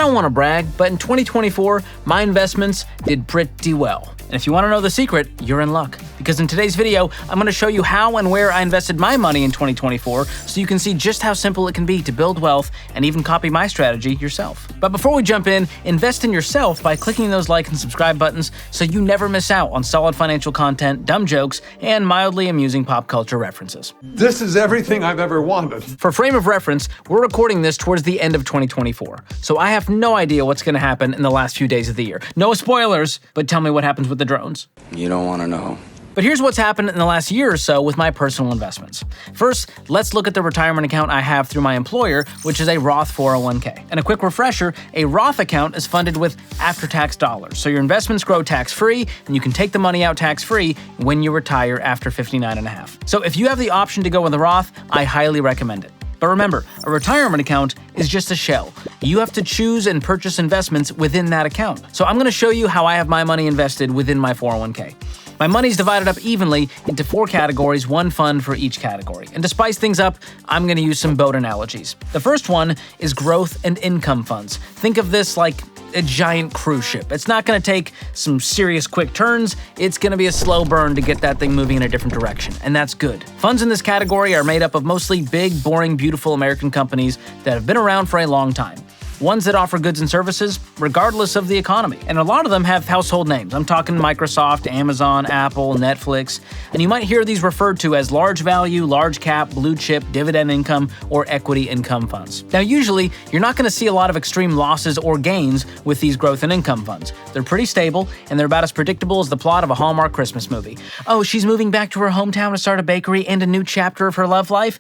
don't want to brag, but in 2024, my investments did pretty well. And if you want to know the secret, you're in luck. Because in today's video, I'm going to show you how and where I invested my money in 2024 so you can see just how simple it can be to build wealth and even copy my strategy yourself. But before we jump in, invest in yourself by clicking those like and subscribe buttons so you never miss out on solid financial content, dumb jokes, and mildly amusing pop culture references. This is everything I've ever wanted. For frame of reference, we're recording this towards the end of 2024, so I have no idea what's going to happen in the last few days of the year. No spoilers, but tell me what happens with the drones. You don't want to know. But here's what's happened in the last year or so with my personal investments. First, let's look at the retirement account I have through my employer, which is a Roth 401k. And a quick refresher, a Roth account is funded with after-tax dollars, so your investments grow tax-free, and you can take the money out tax-free when you retire after 59 and a half. So if you have the option to go with the Roth, I highly recommend it. But remember, a retirement account is just a shell. You have to choose and purchase investments within that account. So I'm going to show you how I have my money invested within my 401k. My money's divided up evenly into 4 categories, 1 fund for each category. And to spice things up, I'm going to use some boat analogies. The first one is growth and income funds. Think of this like a giant cruise ship. It's not going to take some serious quick turns. It's going to be a slow burn to get that thing moving in a different direction, and that's good. Funds in this category are made up of mostly big, boring, beautiful American companies that have been around for a long time. Ones that offer goods and services regardless of the economy. And a lot of them have household names. I'm talking Microsoft, Amazon, Apple, Netflix. And you might hear these referred to as large value, large cap, blue chip, dividend income, or equity income funds. Now, usually, you're not going to see a lot of extreme losses or gains with these growth and income funds. They're pretty stable, and they're about as predictable as the plot of a Hallmark Christmas movie. Oh, she's moving back to her hometown to start a bakery and a new chapter of her love life?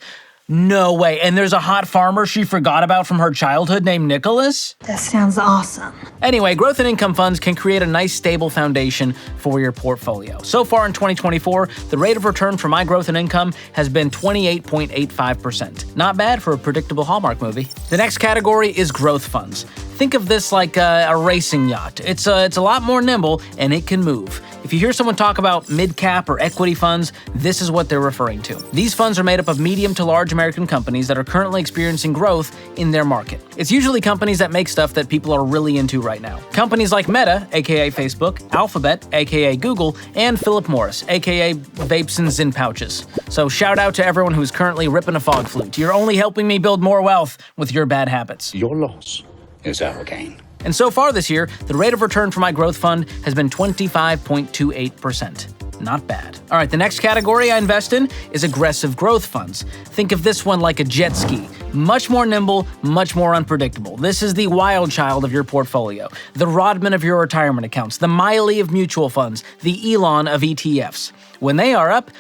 No way. And there's a hot farmer she forgot about from her childhood named Nicholas? That sounds awesome. Anyway, growth and income funds can create a nice stable foundation for your portfolio. So far in 2024, the rate of return for my growth and income has been 28.85%. Not bad for a predictable Hallmark movie. The next category is growth funds. Think of this like a racing yacht. It's a lot more nimble and it can move. If you hear someone talk about mid-cap or equity funds, this is what they're referring to. These funds are made up of medium to large American companies that are currently experiencing growth in their market. It's usually companies that make stuff that people are really into right now. Companies like Meta, aka Facebook, Alphabet, aka Google, and Philip Morris, aka Vapes and Zyn Pouches. So shout out to everyone who's currently ripping a fog flute. You're only helping me build more wealth with your bad habits. Your loss is our gain. And so far this year, the rate of return for my growth fund has been 25.28%. Not bad. All right, the next category I invest in is aggressive growth funds. Think of this one like a jet ski. Much more nimble, much more unpredictable. This is the wild child of your portfolio, the Rodman of your retirement accounts, the Miley of mutual funds, the Elon of ETFs. When they are up,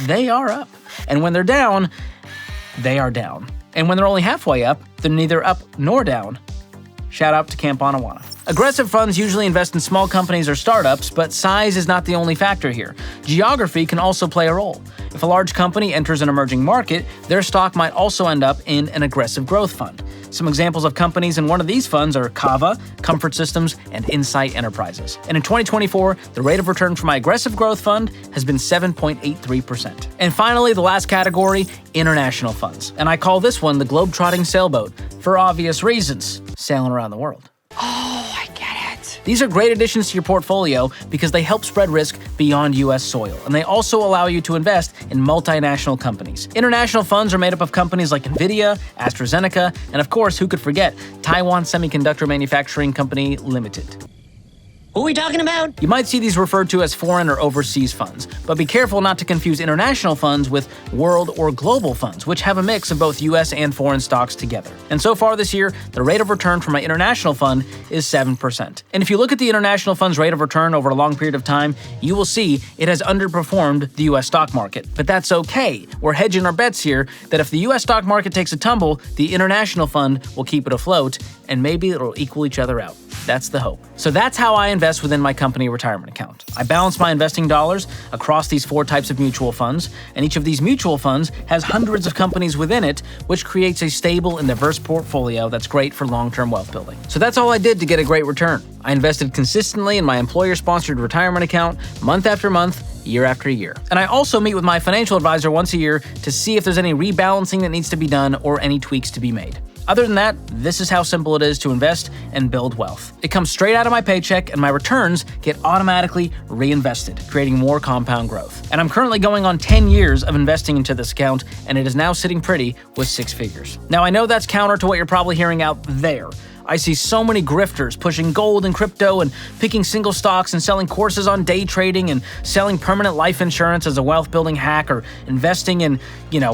they are up. And when they're down, they are down. And when they're only halfway up, they're neither up nor down. Shout out to Camp Anawana. Aggressive funds usually invest in small companies or startups, but size is not the only factor here. Geography can also play a role. If a large company enters an emerging market, their stock might also end up in an aggressive growth fund. Some examples of companies in one of these funds are Kava, Comfort Systems, and Insight Enterprises. And in 2024, the rate of return for my aggressive growth fund has been 7.83%. And finally, the last category, international funds. And I call this one the globe-trotting sailboat, for obvious reasons, sailing around the world. These are great additions to your portfolio because they help spread risk beyond U.S. soil, and they also allow you to invest in multinational companies. International funds are made up of companies like NVIDIA, AstraZeneca, and of course, who could forget, Taiwan Semiconductor Manufacturing Company Limited. Who are we talking about? You might see these referred to as foreign or overseas funds, but be careful not to confuse international funds with world or global funds, which have a mix of both US and foreign stocks together. And so far this year, the rate of return for my international fund is 7%. And if you look at the international fund's rate of return over a long period of time, you will see it has underperformed the US stock market. But that's okay. We're hedging our bets here that if the US stock market takes a tumble, the international fund will keep it afloat, and maybe it'll equal each other out. That's the hope. So that's how I invest within my company retirement account. I balance my investing dollars across these 4 types of mutual funds, and each of these mutual funds has hundreds of companies within it, which creates a stable and diverse portfolio that's great for long-term wealth building. So that's all I did to get a great return. I invested consistently in my employer-sponsored retirement account, month after month, year after year. And I also meet with my financial advisor once a year to see if there's any rebalancing that needs to be done or any tweaks to be made. Other than that, this is how simple it is to invest and build wealth. It comes straight out of my paycheck, and my returns get automatically reinvested, creating more compound growth. And I'm currently going on 10 years of investing into this account, and it is now sitting pretty with 6 figures. Now, I know that's counter to what you're probably hearing out there. I see so many grifters pushing gold and crypto and picking single stocks and selling courses on day trading and selling permanent life insurance as a wealth building hack or investing in,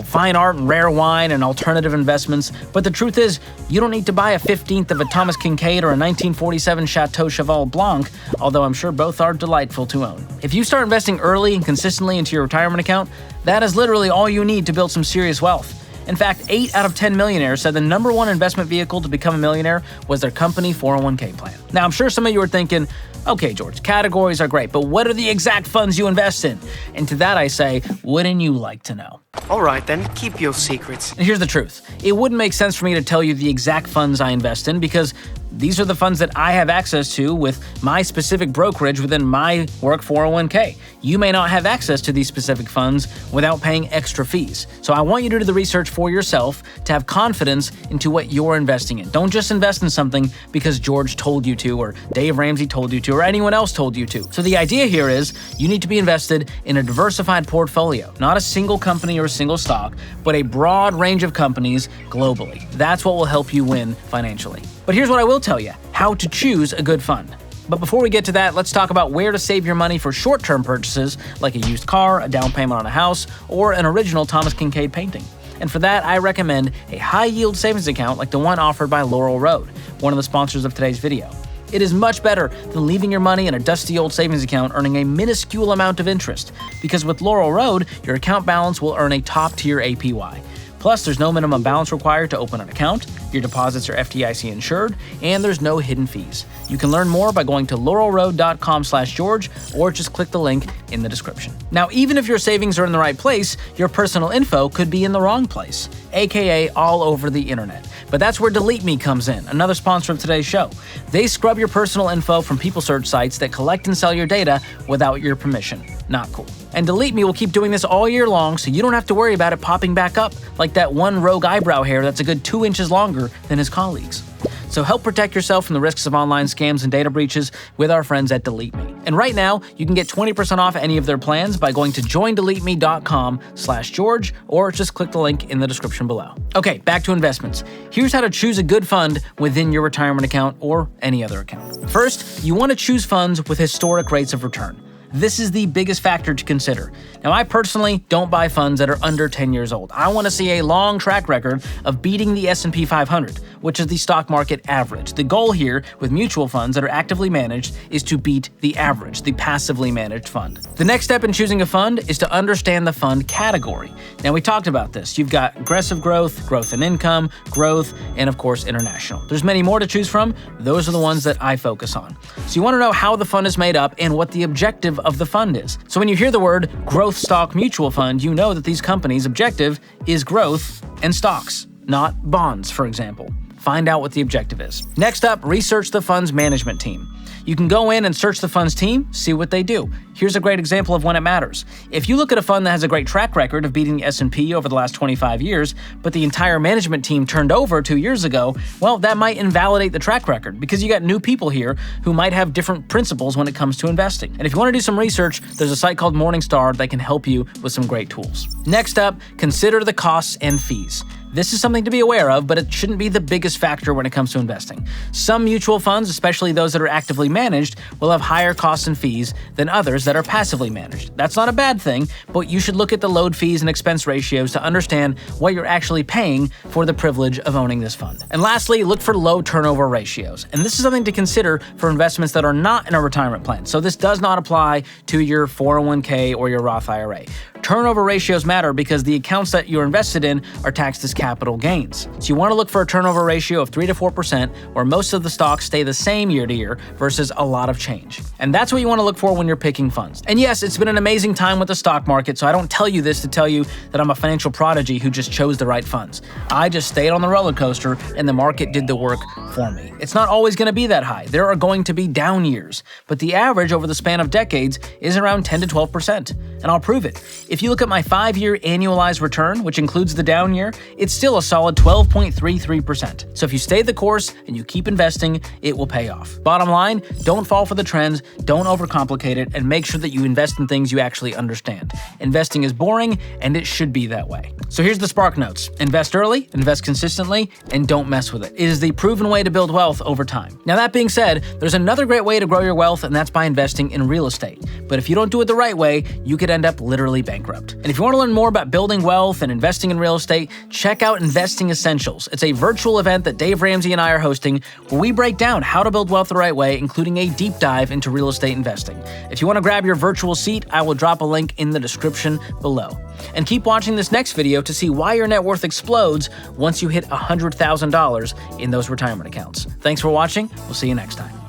fine art and rare wine and alternative investments. But the truth is, you don't need to buy a 15th of a Thomas Kincaid or a 1947 Chateau Cheval Blanc, although I'm sure both are delightful to own. If you start investing early and consistently into your retirement account, that is literally all you need to build some serious wealth. In fact, 8 out of 10 millionaires said the number one investment vehicle to become a millionaire was their company 401k plan. Now, I'm sure some of you are thinking, okay, George, categories are great, but what are the exact funds you invest in? And to that I say, wouldn't you like to know? All right, then, keep your secrets. And here's the truth. It wouldn't make sense for me to tell you the exact funds I invest in because these are the funds that I have access to with my specific brokerage within my work 401k. You may not have access to these specific funds without paying extra fees. So I want you to do the research for yourself to have confidence into what you're investing in. Don't just invest in something because George told you to, or Dave Ramsey told you to, or anyone else told you to. So the idea here is you need to be invested in a diversified portfolio, not a single company or a single stock, but a broad range of companies globally. That's what will help you win financially. But here's what I will tell you, how to choose a good fund. But before we get to that, let's talk about where to save your money for short-term purchases like a used car, a down payment on a house, or an original Thomas Kincaid painting. And for that, I recommend a high-yield savings account like the one offered by Laurel Road, one of the sponsors of today's video. It is much better than leaving your money in a dusty old savings account earning a minuscule amount of interest, because with Laurel Road, your account balance will earn a top-tier APY. Plus, there's no minimum balance required to open an account, your deposits are FDIC insured, and there's no hidden fees. You can learn more by going to laurelroad.com/George or just click the link in the description. Now, even if your savings are in the right place, your personal info could be in the wrong place, aka all over the internet. But that's where Delete Me comes in, another sponsor of today's show. They scrub your personal info from people search sites that collect and sell your data without your permission. Not cool. And Delete Me will keep doing this all year long, so you don't have to worry about it popping back up like that one rogue eyebrow hair that's a good 2 inches longer than his colleagues. So help protect yourself from the risks of online scams and data breaches with our friends at Delete Me. And right now, you can get 20% off any of their plans by going to joindeleteme.com/George or just click the link in the description below. Okay, back to investments. Here's how to choose a good fund within your retirement account or any other account. First, you want to choose funds with historic rates of return. This is the biggest factor to consider. Now, I personally don't buy funds that are under 10 years old. I want to see a long track record of beating the S&P 500, which is the stock market average. The goal here with mutual funds that are actively managed is to beat the average, the passively managed fund. The next step in choosing a fund is to understand the fund category. Now, we talked about this. You've got aggressive growth, growth in income, growth, and of course, international. There's many more to choose from. Those are the ones that I focus on. So you want to know how the fund is made up and what the objective of the fund is. So when you hear the word growth stock mutual fund, you know that these companies' objective is growth and stocks, not bonds, for example. Find out what the objective is. Next up, research the fund's management team. You can go in and search the fund's team, see what they do. Here's a great example of when it matters. If you look at a fund that has a great track record of beating the S&P over the last 25 years, but the entire management team turned over 2 years ago, well, that might invalidate the track record because you got new people here who might have different principles when it comes to investing. And if you want to do some research, there's a site called Morningstar that can help you with some great tools. Next up, consider the costs and fees. This is something to be aware of, but it shouldn't be the biggest factor when it comes to investing. Some mutual funds, especially those that are actively managed, will have higher costs and fees than others that are passively managed. That's not a bad thing, but you should look at the load fees and expense ratios to understand what you're actually paying for the privilege of owning this fund. And lastly, look for low turnover ratios. And this is something to consider for investments that are not in a retirement plan. So this does not apply to your 401k or your Roth IRA. Turnover ratios matter because the accounts that you're invested in are taxed as capital gains. So you want to look for a turnover ratio of 3 to 4%, where most of the stocks stay the same year to year versus a lot of change. And that's what you want to look for when you're picking funds. And yes, it's been an amazing time with the stock market, so I don't tell you this to tell you that I'm a financial prodigy who just chose the right funds. I just stayed on the roller coaster and the market did the work for me. It's not always going to be that high. There are going to be down years, but the average over the span of decades is around 10 to 12%. And I'll prove it. If you look at my 5-year annualized return, which includes the down year, it's it's still a solid 12.33%. So if you stay the course and you keep investing, it will pay off. Bottom line, don't fall for the trends, don't overcomplicate it, and make sure that you invest in things you actually understand. Investing is boring, and it should be that way. So here's the Spark Notes. Invest early, invest consistently, and don't mess with it. It is the proven way to build wealth over time. Now that being said, there's another great way to grow your wealth, and that's by investing in real estate. But if you don't do it the right way, you could end up literally bankrupt. And if you want to learn more about building wealth and investing in real estate, check out Investing Essentials. It's a virtual event that Dave Ramsey and I are hosting where we break down how to build wealth the right way, including a deep dive into real estate investing. If you want to grab your virtual seat, I will drop a link in the description below. And keep watching this next video to see why your net worth explodes once you hit $100,000 in those retirement accounts. Thanks for watching. We'll see you next time.